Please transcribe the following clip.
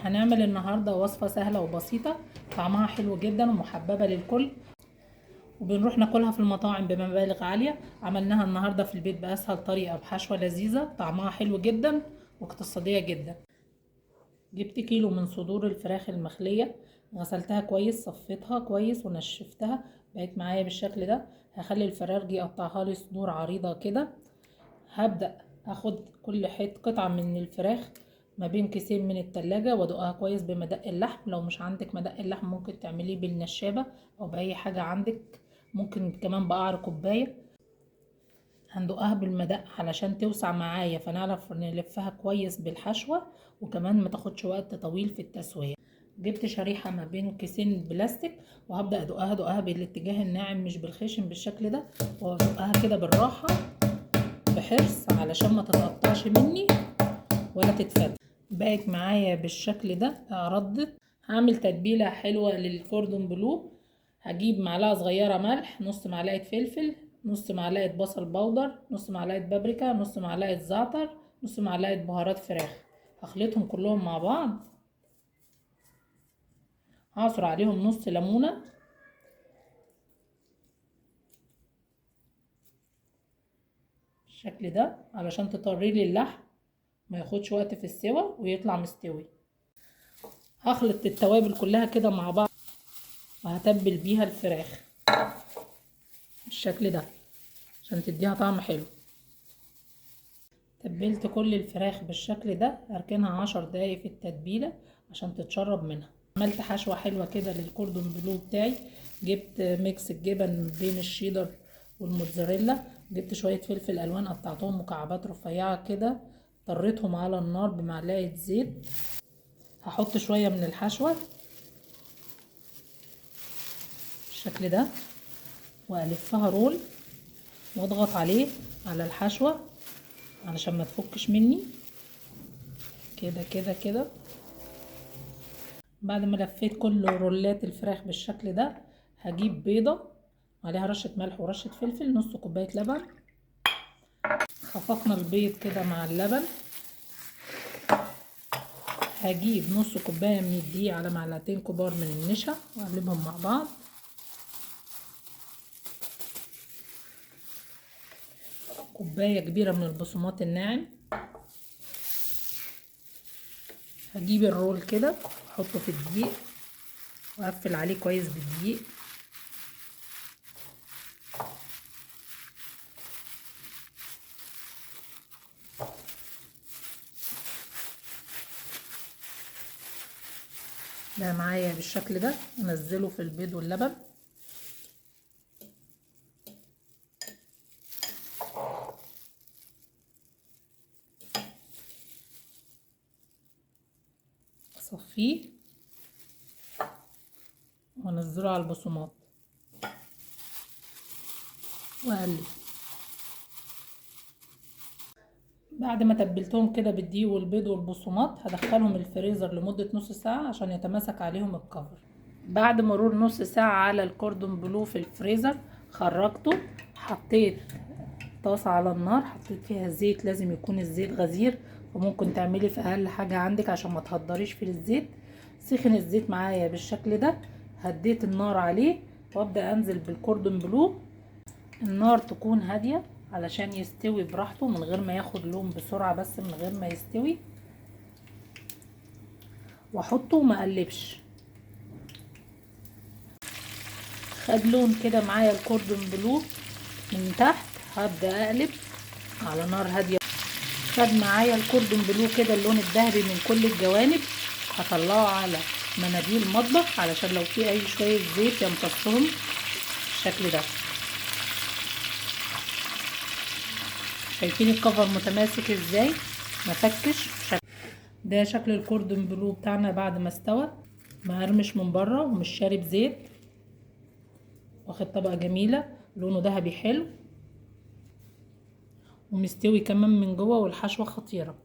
هنعمل النهارده وصفة سهلة وبسيطة، طعمها حلو جدا ومحببة للكل، وبنروح ناكلها في المطاعم بمبالغ عالية. عملناها النهارده في البيت بأسهل طريقة بحشوة لذيذة، طعمها حلو جدا واقتصادية جدا. جبت كيلو من صدور الفراخ المخلية، غسلتها كويس، صفيتها كويس ونشفتها، بقت معايا بالشكل ده. هخلي الفرارجي يقطعها لي صدور عريضة كده. هبدأ اخد كل قطعة من الفراخ ما بين كيسين من التلاجة وادقها كويس بمدق اللحم. لو مش عندك مدق اللحم ممكن تعمليه بالنشابة او باي حاجة عندك، ممكن كمان بقعر كوباية. هندقها بالمدق علشان توسع معايا، فنعرف نلفها كويس بالحشوة، وكمان ما تاخدش وقت طويل في التسوية. جبت شريحة ما بين كيسين بلاستيك، وهبدأ ادقها بالاتجاه الناعم مش بالخشن بالشكل ده، وادقها كده بالراحة بحرص علشان ما تتقطعش مني ولا تتفتح. بقت معايا بالشكل ده. ردت هعمل تتبيله حلوه للكوردون بلو. هجيب معلقه صغيره ملح، نص معلقه فلفل، نص معلقه بصل بودر، نص معلقه بابريكا، نص معلقه زعتر، نص معلقه بهارات فراخ. هخلطهم كلهم مع بعض. هعصر عليهم نص ليمونه بالشكل ده علشان تطري لي اللحم، ما ياخدش وقت في السوا ويطلع مستوي. هخلط التوابل كلها كده مع بعض، وهتبل بيها الفراخ بالشكل ده عشان تديها طعم حلو. تبلت كل الفراخ بالشكل ده، هركنها 10 دقايق في التتبيلة عشان تتشرب منها. عملت حشوة حلوة كده للكوردون بلو بتاعي. جبت ميكس الجبن بين الشيدر والموتزاريلا، جبت شوية فلفل الوان قطعتهم مكعبات رفيعة كده، طريتهم على النار بمعلقة زيت. هحط شوية من الحشوة بالشكل ده والفها رول، واضغط عليه على الحشوة علشان ما تفكش مني كده كده كده. بعد ما لفيت كل رولات الفراخ بالشكل ده، هجيب بيضة عليها رشة ملح ورشة فلفل، نص كوباية لبن. خفقنا البيض كده مع اللبن. هجيب نص كوباية من الدقيق على معلقتين كبار من النشا واقلبهم مع بعض. كوباية كبيرة من البقسماط الناعم. هجيب الرول كده احطه في الدقيق واقفل عليه كويس بالدقيق. ده معايا بالشكل ده، انزله في البيض واللبن. اصفيه وانزله على البقسماط واقلب. بعد ما تبلتهم كده بالدقيق والبيض والبقسماط، هدخلهم الفريزر لمدة نص ساعة عشان يتماسك عليهم الكفر. بعد مرور نص ساعة على الكوردون بلو في الفريزر، خرجته. حطيت طاسة على النار، حطيت فيها زيت، لازم يكون الزيت غزير، وممكن تعملي في اقل حاجة عندك عشان ما تهدريش في الزيت. سخن الزيت معايا بالشكل ده، هديت النار عليه وابدأ انزل بالكوردون بلو. النار تكون هادية علشان يستوي براحته من غير ما ياخد لون بسرعة، بس من غير ما يستوي. واحطه وما اقلبش. خد لون كده معايا الكوردون بلو من تحت، هبدأ اقلب على نار هادية. خد معايا الكوردون بلو كده اللون الذهبي من كل الجوانب. هطلعه على مناديل مطبخ علشان لو في اي شوية زيت يمتصهم بالشكل ده. شايفين الكفر متماسك ازاي، ما فكش. ده شكل الكوردون بلو بتاعنا بعد ما استوى، مقرمش من بره ومش شارب زيت، واخد طبقة جميلة، لونه ذهبي حلو ومستوي كمان من جوه، والحشوة خطيرة.